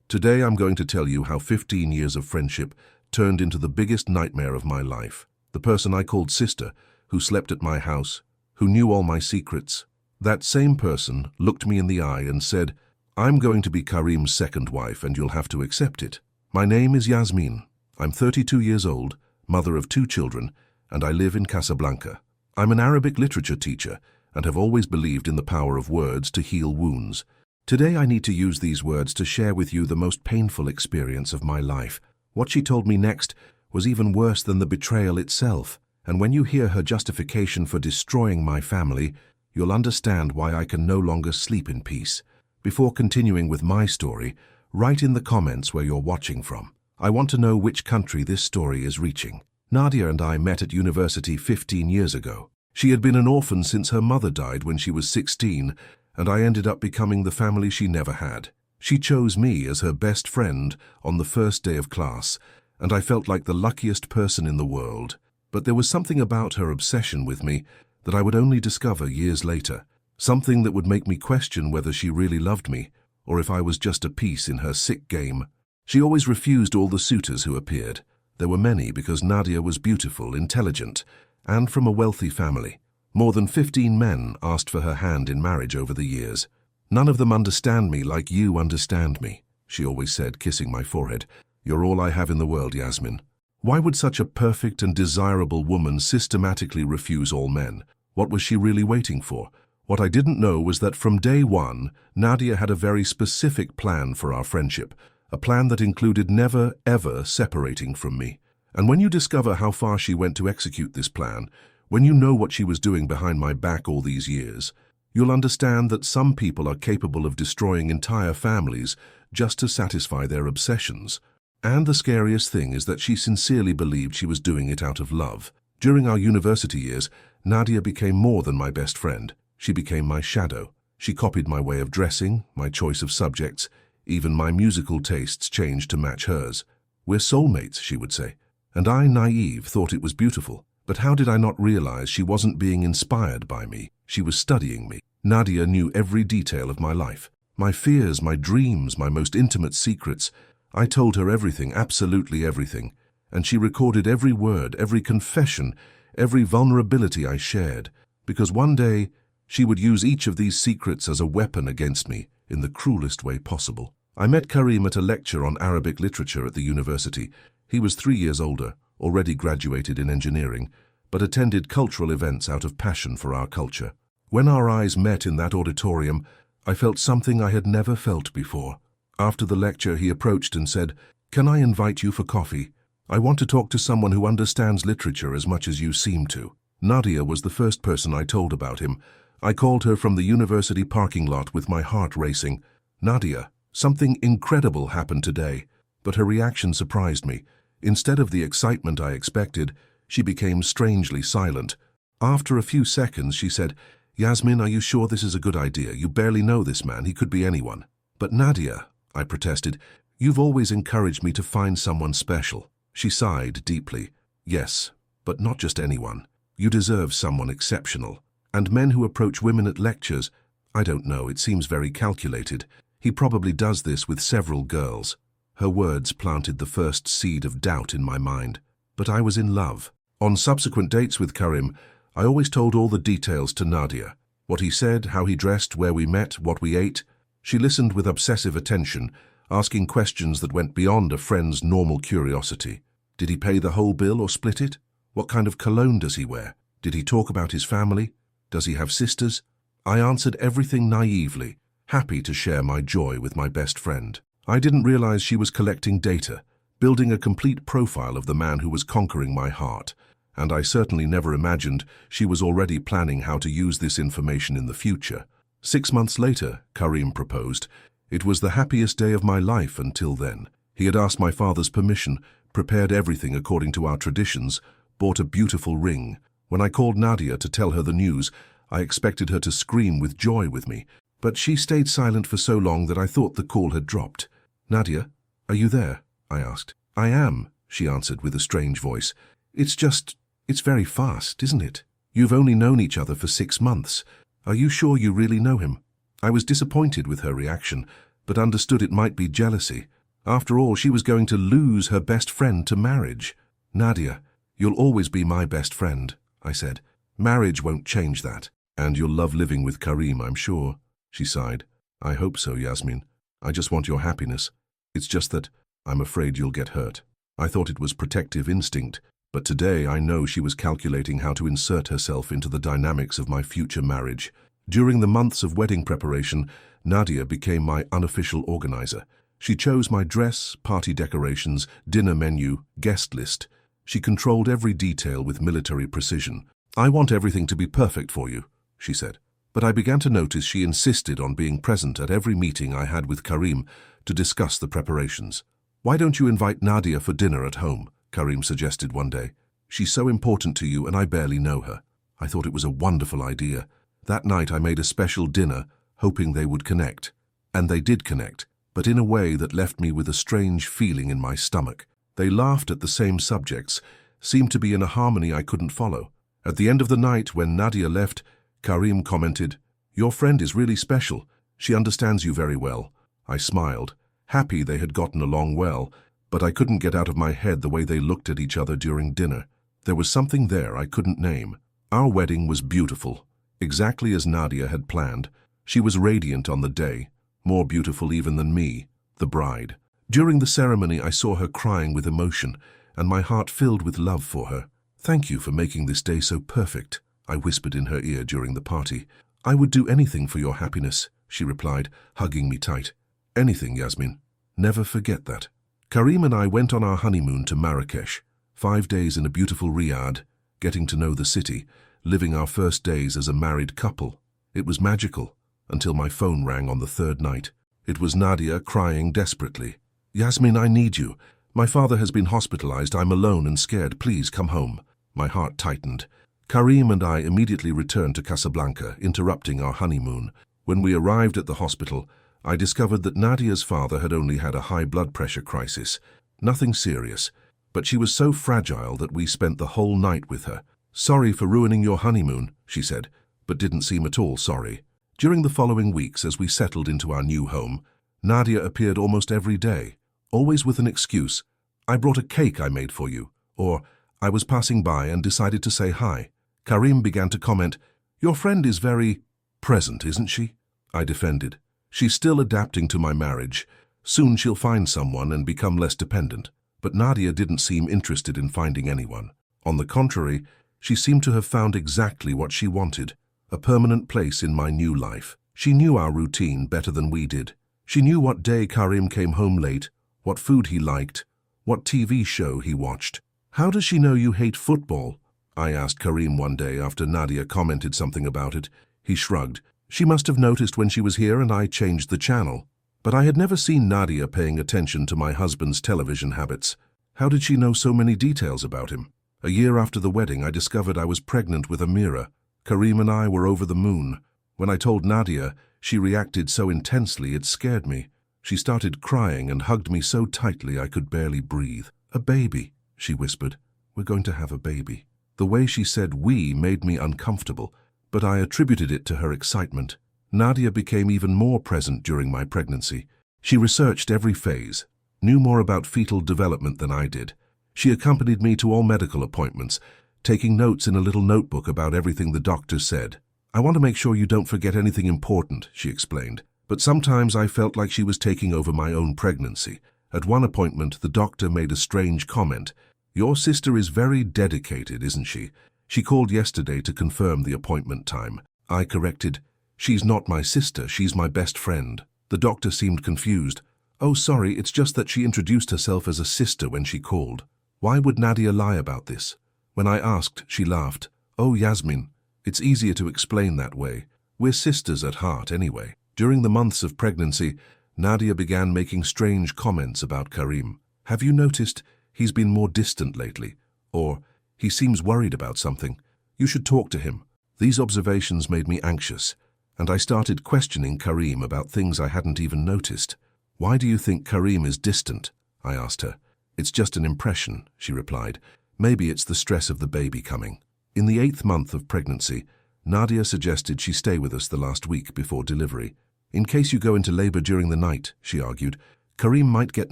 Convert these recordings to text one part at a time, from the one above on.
Today I'm going to tell you how 15 years of friendship turned into the biggest nightmare of my life. The person I called sister, who slept at my house, who knew all my secrets. That same person looked me in the eye and said, "I'm going to be Karim's second wife and you'll have to accept it. My name is Yasmin. I'm 32 years old, mother of 2 children, and I live in Casablanca. I'm an Arabic literature teacher and have always believed in the power of words to heal wounds. Today I need to use these words to share with you the most painful experience of my life. What she told me next was even worse than the betrayal itself, and when you hear her justification for destroying my family, you'll understand why I can no longer sleep in peace. Before continuing with my story, write in the comments where you're watching from. I want to know which country this story is reaching. Nadia and I met at university 15 years ago. She had been an orphan since her mother died when she was 16, and I ended up becoming the family she never had. She chose me as her best friend on the first day of class, and I felt like the luckiest person in the world. But there was something about her obsession with me that I would only discover years later, something that would make me question whether she really loved me, or if I was just a piece in her sick game. She always refused all the suitors who appeared. There were many because Nadia was beautiful, intelligent, and from a wealthy family. More than 15 men asked for her hand in marriage over the years. "None of them understand me like you understand me," she always said, kissing my forehead. "You're all I have in the world, Yasmin." Why would such a perfect and desirable woman systematically refuse all men? What was she really waiting for? What I didn't know was that from day one, Nadia had a very specific plan for our friendship, a plan that included never, ever separating from me. And when you discover how far she went to execute this plan, when you know what she was doing behind my back all these years, you'll understand that some people are capable of destroying entire families just to satisfy their obsessions. And the scariest thing is that she sincerely believed she was doing it out of love. During our university years, Nadia became more than my best friend. She became my shadow. She copied my way of dressing, my choice of subjects, even my musical tastes changed to match hers. "We're soulmates," she would say. And I, naive, thought it was beautiful. But how did I not realize she wasn't being inspired by me? She was studying me. Nadia knew every detail of my life. My fears, my dreams, my most intimate secrets. I told her everything, absolutely everything. And she recorded every word, every confession, every vulnerability I shared. Because one day, she would use each of these secrets as a weapon against me in the cruelest way possible. I met Karim at a lecture on Arabic literature at the university. He was 3 years older, already graduated in engineering, but attended cultural events out of passion for our culture. When our eyes met in that auditorium, I felt something I had never felt before. After the lecture, he approached and said, "Can I invite you for coffee? I want to talk to someone who understands literature as much as you seem to." Nadia was the first person I told about him. I called her from the university parking lot with my heart racing. "Nadia, something incredible happened today." But her reaction surprised me. Instead of the excitement I expected, she became strangely silent. After a few seconds, she said, "Yasmin, are you sure this is a good idea? You barely know this man. He could be anyone." "But Nadia," I protested, "you've always encouraged me to find someone special." She sighed deeply. "Yes, but not just anyone. You deserve someone exceptional. And men who approach women at lectures, I don't know, it seems very calculated. He probably does this with several girls." Her words planted the first seed of doubt in my mind. But I was in love. On subsequent dates with Karim, I always told all the details to Nadia. What he said, how he dressed, where we met, what we ate. She listened with obsessive attention, asking questions that went beyond a friend's normal curiosity. Did he pay the whole bill or split it? What kind of cologne does he wear? Did he talk about his family? Does he have sisters? I answered everything naively, happy to share my joy with my best friend. I didn't realize she was collecting data, building a complete profile of the man who was conquering my heart. And I certainly never imagined she was already planning how to use this information in the future. 6 months later, Karim proposed. It was the happiest day of my life until then. He had asked my father's permission, prepared everything according to our traditions, bought a beautiful ring. When I called Nadia to tell her the news, I expected her to scream with joy with me, but she stayed silent for so long that I thought the call had dropped. "Nadia, are you there?" I asked. "I am," she answered with a strange voice. It's very fast, isn't it? You've only known each other for 6 months. Are you sure you really know him?" I was disappointed with her reaction, but understood it might be jealousy. After all, she was going to lose her best friend to marriage. Nadia, you'll always be my best friend, I said. Marriage won't change that. And you'll love living with Karim, I'm sure, she sighed. I hope so, Yasmin. I just want your happiness. It's just that I'm afraid you'll get hurt. I thought it was protective instinct, but today I know she was calculating how to insert herself into the dynamics of my future marriage. During the months of wedding preparation, Nadia became my unofficial organizer. She chose my dress, party decorations, dinner menu, guest list. She controlled every detail with military precision. I want everything to be perfect for you, she said. But I began to notice she insisted on being present at every meeting I had with Karim to discuss the preparations. Why don't you invite Nadia for dinner at home? Karim suggested one day. She's so important to you and I barely know her. I thought it was a wonderful idea. That night I made a special dinner, hoping they would connect. And they did connect, but in a way that left me with a strange feeling in my stomach. They laughed at the same subjects, seemed to be in a harmony I couldn't follow. At the end of the night, when Nadia left, Karim commented, "Your friend is really special. She understands you very well." I smiled, happy they had gotten along well, but I couldn't get out of my head the way they looked at each other during dinner. There was something there I couldn't name. Our wedding was beautiful, exactly as Nadia had planned. She was radiant on the day, more beautiful even than me, the bride. During the ceremony, I saw her crying with emotion, and my heart filled with love for her. "Thank you for making this day so perfect," I whispered in her ear during the party. "I would do anything for your happiness," she replied, hugging me tight. "Anything, Yasmin. Never forget that." Karim and I went on our honeymoon to Marrakesh, 5 days in a beautiful Riyadh, getting to know the city, living our first days as a married couple. It was magical, until my phone rang on the third night. It was Nadia crying desperately. "Yasmin, I need you. My father has been hospitalized. I'm alone and scared. Please come home." My heart tightened. Karim and I immediately returned to Casablanca, interrupting our honeymoon. When we arrived at the hospital, I discovered that Nadia's father had only had a high blood pressure crisis. Nothing serious, but she was so fragile that we spent the whole night with her. "Sorry for ruining your honeymoon," she said, but didn't seem at all sorry. During the following weeks, as we settled into our new home, Nadia appeared almost every day, always with an excuse. "I brought a cake I made for you," or "I was passing by and decided to say hi." Karim began to comment, "Your friend is very present, isn't she?" I defended, "She's still adapting to my marriage. Soon she'll find someone and become less dependent." But Nadia didn't seem interested in finding anyone. On the contrary, she seemed to have found exactly what she wanted, a permanent place in my new life. She knew our routine better than we did. She knew what day Karim came home late, what food he liked, what TV show he watched. "How does she know you hate football?" I asked Karim one day after Nadia commented something about it. He shrugged. "She must have noticed when she was here and I changed the channel." But I had never seen Nadia paying attention to my husband's television habits. How did she know so many details about him? A year after the wedding, I discovered I was pregnant with Amira. Karim and I were over the moon. When I told Nadia, she reacted so intensely it scared me. She started crying and hugged me so tightly I could barely breathe. "A baby," she whispered. "We're going to have a baby." The way she said "we" made me uncomfortable, but I attributed it to her excitement. Nadia became even more present during my pregnancy. She researched every phase, knew more about fetal development than I did. She accompanied me to all medical appointments, taking notes in a little notebook about everything the doctors said. "I want to make sure you don't forget anything important," she explained. But sometimes I felt like she was taking over my own pregnancy. At one appointment, the doctor made a strange comment. "Your sister is very dedicated, isn't she? She called yesterday to confirm the appointment time." I corrected, "She's not my sister, she's my best friend." The doctor seemed confused. "Oh, sorry, it's just that she introduced herself as a sister when she called." Why would Nadia lie about this? When I asked, she laughed. "Oh, Yasmin, it's easier to explain that way. We're sisters at heart anyway." During the months of pregnancy, Nadia began making strange comments about Karim. "Have you noticed he's been more distant lately?" Or, "He seems worried about something. You should talk to him." These observations made me anxious, and I started questioning Karim about things I hadn't even noticed. "Why do you think Karim is distant?" I asked her. "It's just an impression," she replied. "Maybe it's the stress of the baby coming." In the 8th month of pregnancy, Nadia suggested she stay with us the last week before delivery. "In case you go into labor during the night," she argued, Karim might get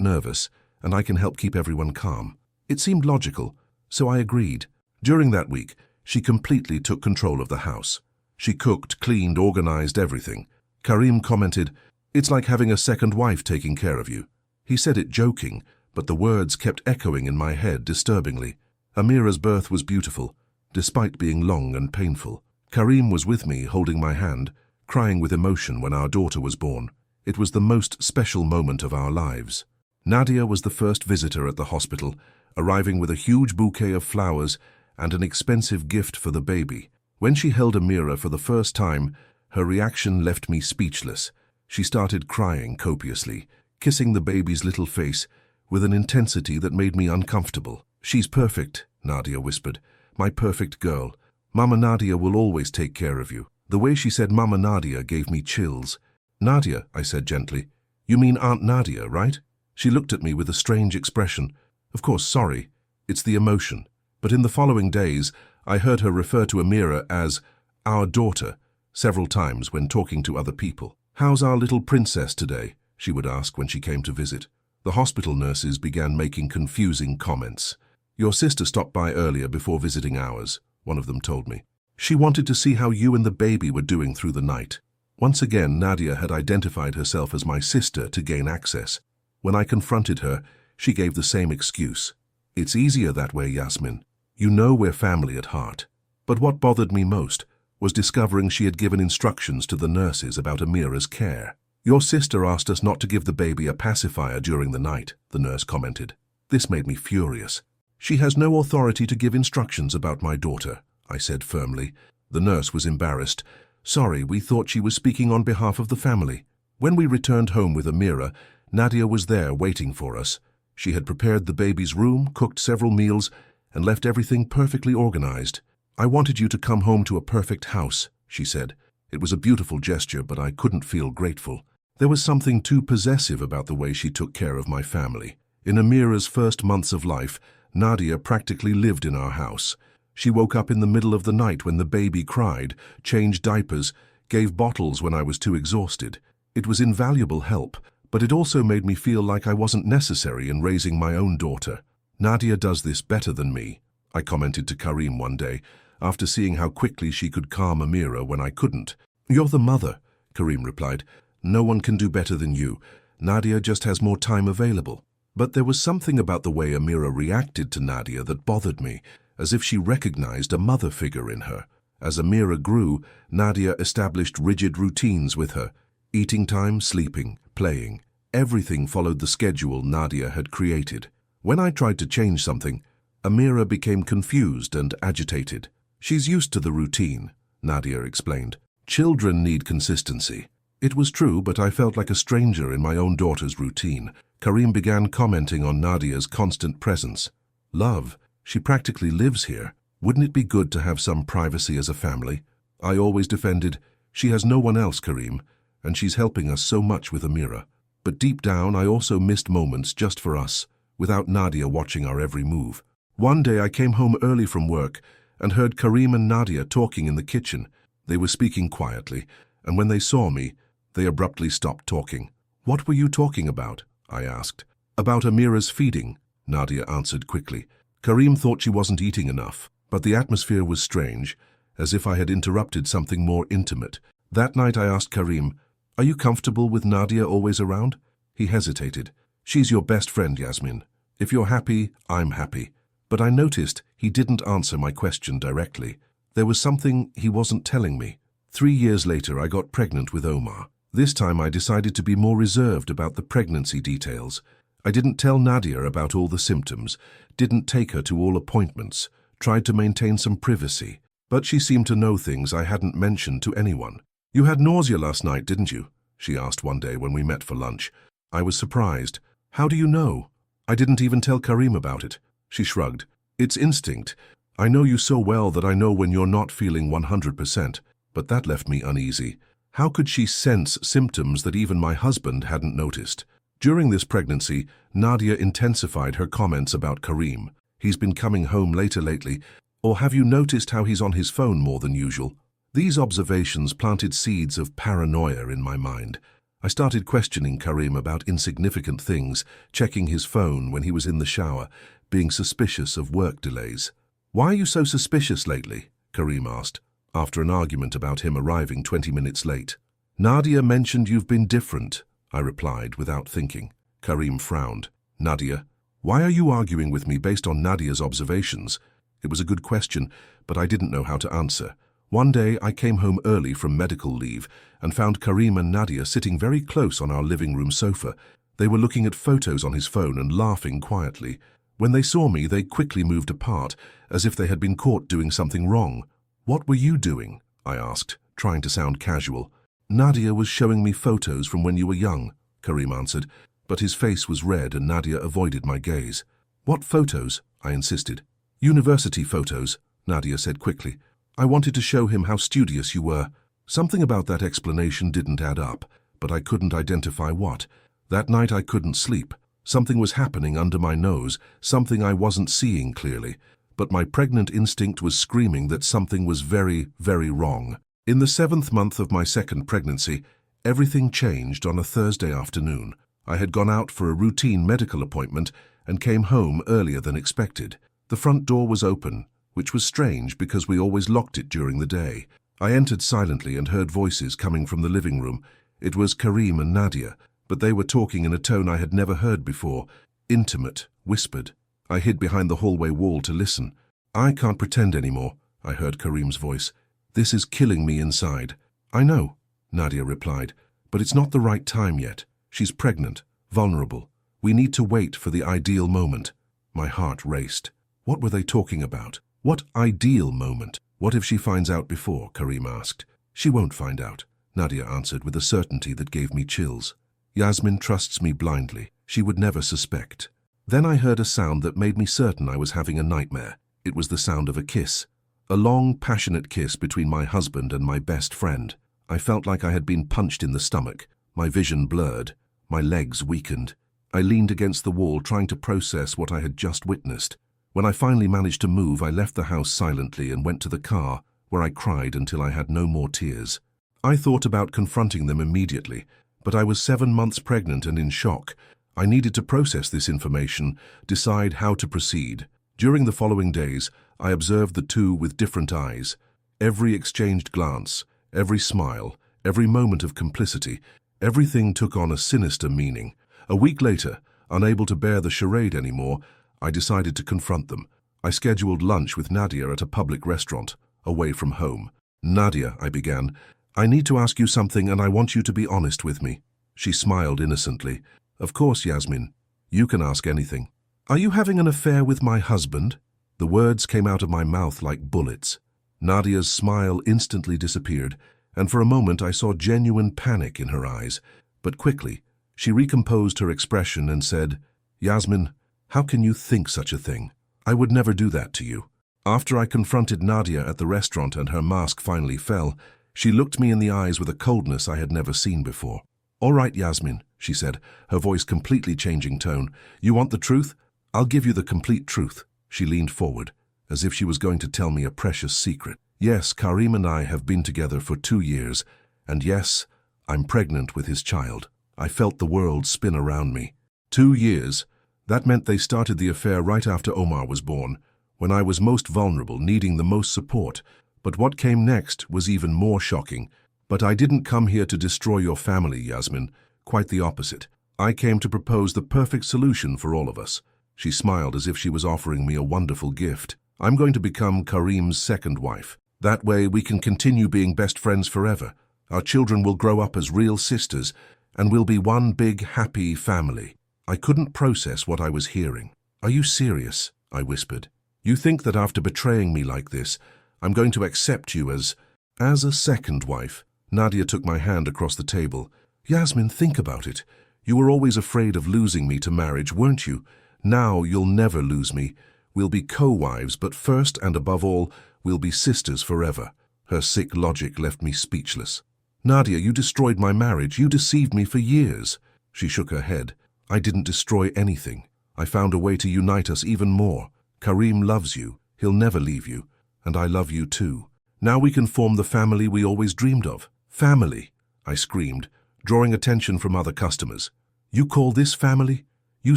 nervous, and I can help keep everyone calm. It seemed logical, so I agreed. During that week, she completely took control of the house. She cooked, cleaned, organized everything. Karim commented, "It's like having a second wife taking care of you." He said it joking, but the words kept echoing in my head disturbingly. Amira's birth was beautiful, despite being long and painful. Karim was with me, holding my hand, crying with emotion when our daughter was born. It was the most special moment of our lives. Nadia was the first visitor at the hospital, arriving with a huge bouquet of flowers and an expensive gift for the baby. When she held Amira for the first time, her reaction left me speechless. She started crying copiously, kissing the baby's little face with an intensity that made me uncomfortable. "She's perfect," Nadia whispered. "My perfect girl. Mama Nadia will always take care of you." The way she said Mama Nadia gave me chills. "Nadia," I said gently. "You mean Aunt Nadia, right?" She looked at me with a strange expression. "Of course, sorry. It's the emotion." But in the following days, I heard her refer to Amira as our daughter several times when talking to other people. "How's our little princess today?" she would ask when she came to visit. The hospital nurses began making confusing comments. "Your sister stopped by earlier before visiting ours," one of them told me. "She wanted to see how you and the baby were doing through the night." Once again, Nadia had identified herself as my sister to gain access. When I confronted her, she gave the same excuse. "It's easier that way, Yasmin. You know we're family at heart." But what bothered me most was discovering she had given instructions to the nurses about Amira's care. "Your sister asked us not to give the baby a pacifier during the night," the nurse commented. This made me furious. "She has no authority to give instructions about my daughter," I said firmly. The nurse was embarrassed. "Sorry, we thought she was speaking on behalf of the family." When we returned home with Amira, Nadia was there waiting for us. She had prepared the baby's room, cooked several meals, and left everything perfectly organized. "I wanted you to come home to a perfect house," she said. It was a beautiful gesture, but I couldn't feel grateful. There was something too possessive about the way she took care of my family. In Amira's first months of life, Nadia practically lived in our house. She woke up in the middle of the night when the baby cried, changed diapers, gave bottles when I was too exhausted. It was invaluable help, but it also made me feel like I wasn't necessary in raising my own daughter. "Nadia does this better than me," I commented to Karim one day, after seeing how quickly she could calm Amira when I couldn't. "You're the mother," Karim replied. "No one can do better than you. Nadia just has more time available." But there was something about the way Amira reacted to Nadia that bothered me, as if she recognized a mother figure in her. As Amira grew, Nadia established rigid routines with her. Eating time, sleeping, playing. Everything followed the schedule Nadia had created. When I tried to change something, Amira became confused and agitated. "She's used to the routine," Nadia explained. "Children need consistency." It was true, but I felt like a stranger in my own daughter's routine. Karim began commenting on Nadia's constant presence. "Love, she practically lives here. Wouldn't it be good to have some privacy as a family?" I always defended, "She has no one else, Karim, and she's helping us so much with Amira." But deep down, I also missed moments just for us, without Nadia watching our every move. One day I came home early from work and heard Karim and Nadia talking in the kitchen. They were speaking quietly, and when they saw me, they abruptly stopped talking. "What were you talking about?" I asked. "About Amira's feeding," Nadia answered quickly. Karim thought she wasn't eating enough, but the atmosphere was strange, as if I had interrupted something more intimate. That night I asked Karim, "Are you comfortable with Nadia always around?" He hesitated. "She's your best friend, Yasmin. If you're happy, I'm happy." But I noticed he didn't answer my question directly. There was something he wasn't telling me. 3 years later, I got pregnant with Omar. This time I decided to be more reserved about the pregnancy details. I didn't tell Nadia about all the symptoms, didn't take her to all appointments, tried to maintain some privacy. But she seemed to know things I hadn't mentioned to anyone. "You had nausea last night, didn't you?" she asked one day when we met for lunch. I was surprised. "How do you know?" "I didn't even tell Karim about it." She shrugged. "It's instinct. I know you so well that I know when you're not feeling 100%. But that left me uneasy. How could she sense symptoms that even my husband hadn't noticed? During this pregnancy, Nadia intensified her comments about Karim. "He's been coming home later lately," or "Have you noticed how he's on his phone more than usual?" These observations planted seeds of paranoia in my mind. I started questioning Karim about insignificant things, checking his phone when he was in the shower, being suspicious of work delays. "Why are you so suspicious lately?" Karim asked, after an argument about him arriving 20 minutes late. "Nadia mentioned you've been different," I replied without thinking. Karim frowned. "Nadia? Why are you arguing with me based on Nadia's observations?" It was a good question, but I didn't know how to answer. One day I came home early from medical leave and found Karim and Nadia sitting very close on our living room sofa. They were looking at photos on his phone and laughing quietly. When they saw me, they quickly moved apart, as if they had been caught doing something wrong. "What were you doing?" I asked, trying to sound casual. "Nadia was showing me photos from when you were young," Karim answered, but his face was red and Nadia avoided my gaze. "What photos?" I insisted. "University photos," Nadia said quickly. "I wanted to show him how studious you were." Something about that explanation didn't add up, but I couldn't identify what. That night I couldn't sleep. Something was happening under my nose, something I wasn't seeing clearly, but my pregnant instinct was screaming that something was very, very wrong. In the 7th month of my second pregnancy, everything changed on a Thursday afternoon. I had gone out for a routine medical appointment and came home earlier than expected. The front door was open, which was strange because we always locked it during the day. I entered silently and heard voices coming from the living room. It was Karim and Nadia, but they were talking in a tone I had never heard before, intimate, whispered. I hid behind the hallway wall to listen. "I can't pretend anymore," I heard Karim's voice. "This is killing me inside." "I know," Nadia replied, "but it's not the right time yet. She's pregnant, vulnerable. We need to wait for the ideal moment." My heart raced. What were they talking about? "What ideal moment? What if she finds out before?" Karim asked. "She won't find out," Nadia answered with a certainty that gave me chills. "Yasmin trusts me blindly. She would never suspect." Then I heard a sound that made me certain I was having a nightmare. It was the sound of a kiss. A long, passionate kiss between my husband and my best friend. I felt like I had been punched in the stomach. My vision blurred. My legs weakened. I leaned against the wall trying to process what I had just witnessed. When I finally managed to move, I left the house silently and went to the car, where I cried until I had no more tears. I thought about confronting them immediately, but I was 7 months pregnant and in shock. I needed to process this information, decide how to proceed. During the following days, I observed the two with different eyes. Every exchanged glance, every smile, every moment of complicity, everything took on a sinister meaning. A week later, unable to bear the charade anymore, I decided to confront them. I scheduled lunch with Nadia at a public restaurant, away from home. "Nadia," I began, "I need to ask you something and I want you to be honest with me." She smiled innocently. "Of course, Yasmin. You can ask anything." "Are you having an affair with my husband?" The words came out of my mouth like bullets. Nadia's smile instantly disappeared, and for a moment I saw genuine panic in her eyes. But quickly, she recomposed her expression and said, "Yasmin, how can you think such a thing? I would never do that to you." After I confronted Nadia at the restaurant and her mask finally fell, she looked me in the eyes with a coldness I had never seen before. "All right, Yasmin," she said, her voice completely changing tone. "You want the truth? I'll give you the complete truth." She leaned forward, as if she was going to tell me a precious secret. "Yes, Karim and I have been together for 2 years, and yes, I'm pregnant with his child." I felt the world spin around me. 2 years? That meant they started the affair right after Omar was born, when I was most vulnerable, needing the most support. But what came next was even more shocking. "But I didn't come here to destroy your family, Yasmin. Quite the opposite. I came to propose the perfect solution for all of us." She smiled as if she was offering me a wonderful gift. "I'm going to become Karim's second wife. That way we can continue being best friends forever. Our children will grow up as real sisters, and we'll be one big, happy family." I couldn't process what I was hearing. "Are you serious?" I whispered. "You think that after betraying me like this, I'm going to accept you as a second wife?" Nadia took my hand across the table. "Yasmin, think about it. You were always afraid of losing me to marriage, weren't you? Now you'll never lose me. We'll be co-wives, but first and above all, we'll be sisters forever." Her sick logic left me speechless. "Nadia, you destroyed my marriage. You deceived me for years." She shook her head. "I didn't destroy anything. I found a way to unite us even more. Karim loves you. He'll never leave you. And I love you too. Now we can form the family we always dreamed of." "Family!" I screamed, drawing attention from other customers. "You call this family? You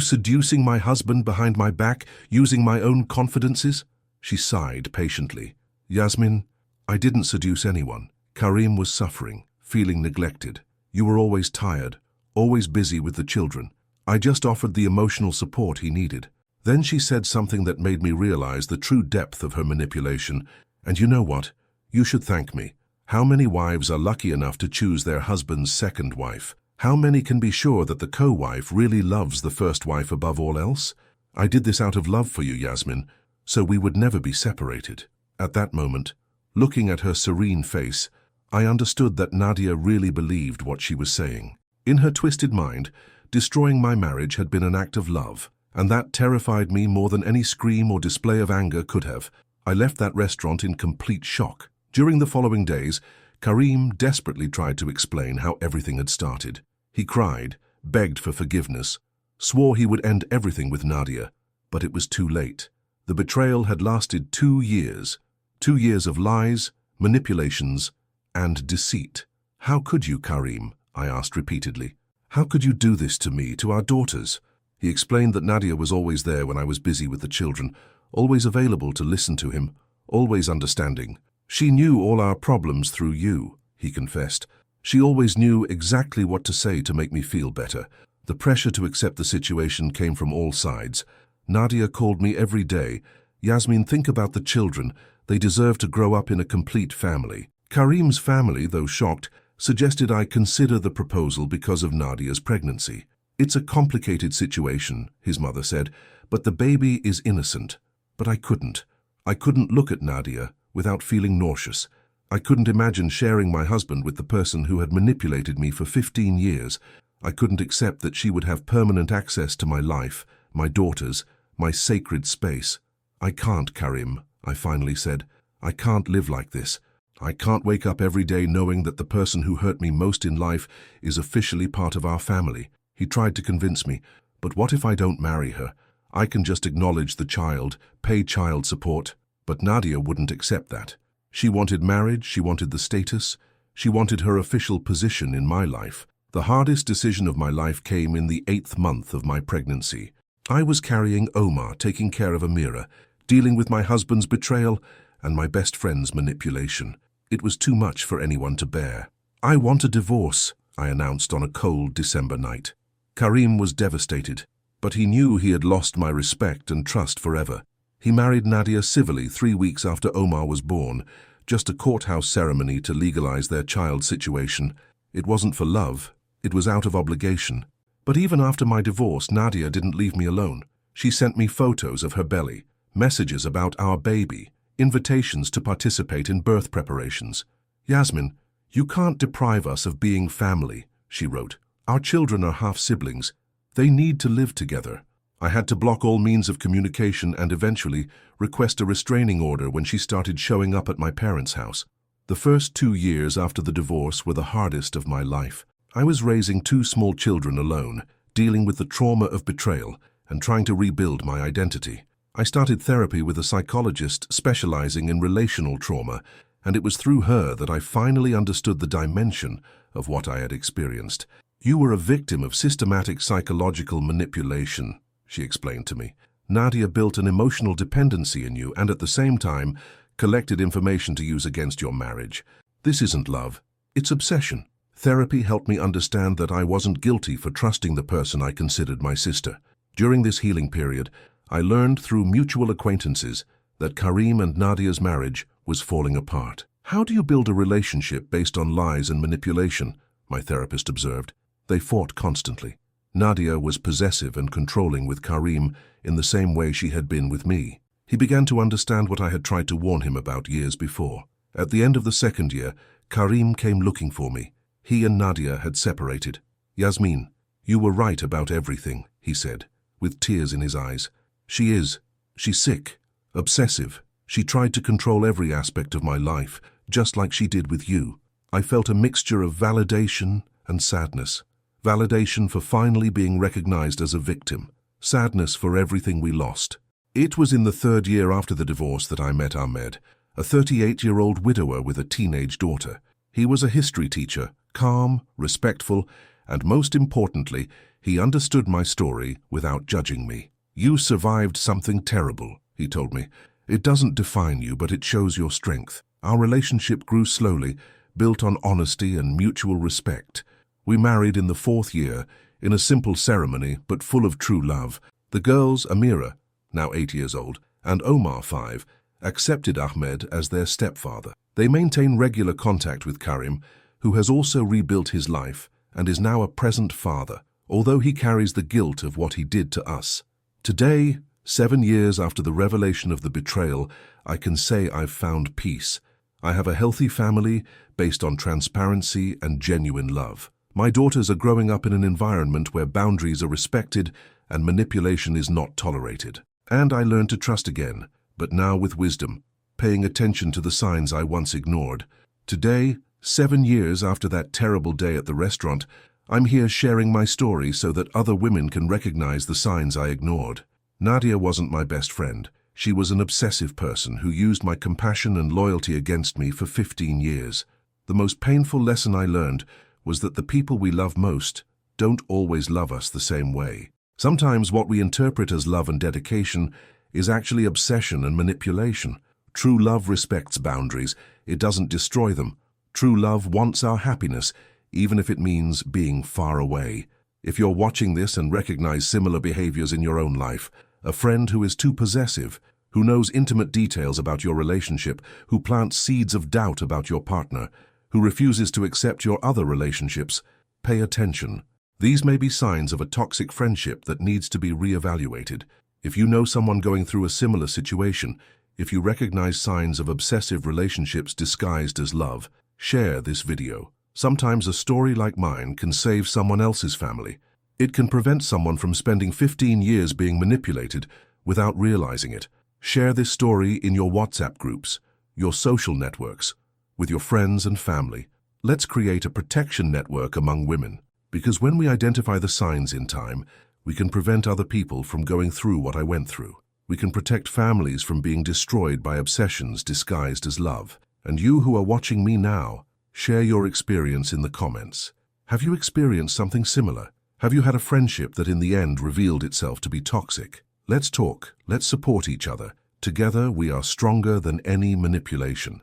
seducing my husband behind my back, using my own confidences?" She sighed patiently. "Yasmin, I didn't seduce anyone. Karim was suffering, feeling neglected. You were always tired, always busy with the children. I just offered the emotional support he needed." Then she said something that made me realize the true depth of her manipulation. "And you know what? You should thank me. How many wives are lucky enough to choose their husband's second wife? How many can be sure that the co-wife really loves the first wife above all else? I did this out of love for you, Yasmin, so we would never be separated." At that moment, looking at her serene face, I understood that Nadia really believed what she was saying. In her twisted mind, destroying my marriage had been an act of love, and that terrified me more than any scream or display of anger could have. I left that restaurant in complete shock. During the following days, Karim desperately tried to explain how everything had started. He cried, begged for forgiveness, swore he would end everything with Nadia, but it was too late. The betrayal had lasted 2 years. 2 years of lies, manipulations, and deceit. "How could you, Karim?" I asked repeatedly. "How could you do this to me, to our daughters?" He explained that Nadia was always there when I was busy with the children, always available to listen to him, always understanding. "She knew all our problems through you," he confessed. "She always knew exactly what to say to make me feel better." The pressure to accept the situation came from all sides. Nadia called me every day. "Yasmin, think about the children. They deserve to grow up in a complete family." Karim's family, though shocked, suggested I consider the proposal because of Nadia's pregnancy. "It's a complicated situation," his mother said, "but the baby is innocent." But I couldn't. I couldn't look at Nadia without feeling nauseous. I couldn't imagine sharing my husband with the person who had manipulated me for 15 years. I couldn't accept that she would have permanent access to my life, my daughters, my sacred space. "I can't, Karim," I finally said. "I can't live like this. I can't wake up every day knowing that the person who hurt me most in life is officially part of our family." He tried to convince me, "But what if I don't marry her? I can just acknowledge the child, pay child support." But Nadia wouldn't accept that. She wanted marriage, she wanted the status, she wanted her official position in my life. The hardest decision of my life came in the 8th month of my pregnancy. I was carrying Omar, taking care of Amira, dealing with my husband's betrayal and my best friend's manipulation. It was too much for anyone to bear. "I want a divorce," I announced on a cold December night. Karim was devastated, but he knew he had lost my respect and trust forever. He married Nadia civilly 3 weeks after Omar was born, just a courthouse ceremony to legalize their child situation. It wasn't for love, it was out of obligation. But even after my divorce, Nadia didn't leave me alone. She sent me photos of her belly, messages about our baby, invitations to participate in birth preparations. "Yasmin, you can't deprive us of being family," she wrote. "Our children are half-siblings. They need to live together." I had to block all means of communication and eventually request a restraining order when she started showing up at my parents' house. The first 2 years after the divorce were the hardest of my life. I was raising 2 small children alone, dealing with the trauma of betrayal and trying to rebuild my identity. I started therapy with a psychologist specializing in relational trauma, and it was through her that I finally understood the dimension of what I had experienced. "You were a victim of systematic psychological manipulation," she explained to me. "Nadia built an emotional dependency in you and at the same time collected information to use against your marriage. This isn't love, it's obsession." Therapy helped me understand that I wasn't guilty for trusting the person I considered my sister. During this healing period, I learned through mutual acquaintances that Karim and Nadia's marriage was falling apart. "How do you build a relationship based on lies and manipulation?" my therapist observed. They fought constantly. Nadia was possessive and controlling with Karim in the same way she had been with me. He began to understand what I had tried to warn him about years before. At the end of the 2nd year, Karim came looking for me. He and Nadia had separated. "Yasmin, you were right about everything," he said, with tears in his eyes. She's sick, obsessive. She tried to control every aspect of my life, just like she did with you." I felt a mixture of validation and sadness. Validation for finally being recognized as a victim. Sadness for everything we lost. It was in the 3rd year after the divorce that I met Ahmed, a 38-year-old widower with a teenage daughter. He was a history teacher, calm, respectful, and most importantly, he understood my story without judging me. "You survived something terrible," he told me. "It doesn't define you, but it shows your strength." Our relationship grew slowly, built on honesty and mutual respect. We married in the 4th year, in a simple ceremony, but full of true love. The girls, Amira, now 8 years old, and Omar, 5, accepted Ahmed as their stepfather. They maintain regular contact with Karim, who has also rebuilt his life and is now a present father, although he carries the guilt of what he did to us. Today, 7 years after the revelation of the betrayal, I can say I've found peace. I have a healthy family based on transparency and genuine love. My daughters are growing up in an environment where boundaries are respected and manipulation is not tolerated. And I learned to trust again, but now with wisdom, paying attention to the signs I once ignored. Today, 7 years after that terrible day at the restaurant, I'm here sharing my story so that other women can recognize the signs I ignored. Nadia wasn't my best friend. She was an obsessive person who used my compassion and loyalty against me for 15 years. The most painful lesson I learned was that the people we love most don't always love us the same way. Sometimes what we interpret as love and dedication is actually obsession and manipulation. True love respects boundaries. It doesn't destroy them. True love wants our happiness, even if it means being far away. If you're watching this and recognize similar behaviors in your own life, a friend who is too possessive, who knows intimate details about your relationship, who plants seeds of doubt about your partner, who refuses to accept your other relationships, pay attention. These may be signs of a toxic friendship that needs to be reevaluated. If you know someone going through a similar situation, if you recognize signs of obsessive relationships disguised as love, share this video. Sometimes a story like mine can save someone else's family. It can prevent someone from spending 15 years being manipulated without realizing it. Share this story in your WhatsApp groups, your social networks, with your friends and family. Let's create a protection network among women, because when we identify the signs in time, we can prevent other people from going through what I went through. We can protect families from being destroyed by obsessions disguised as love. And you who are watching me now, share your experience in the comments. Have you experienced something similar? Have you had a friendship that in the end revealed itself to be toxic? Let's talk. Let's support each other. Together we are stronger than any manipulation.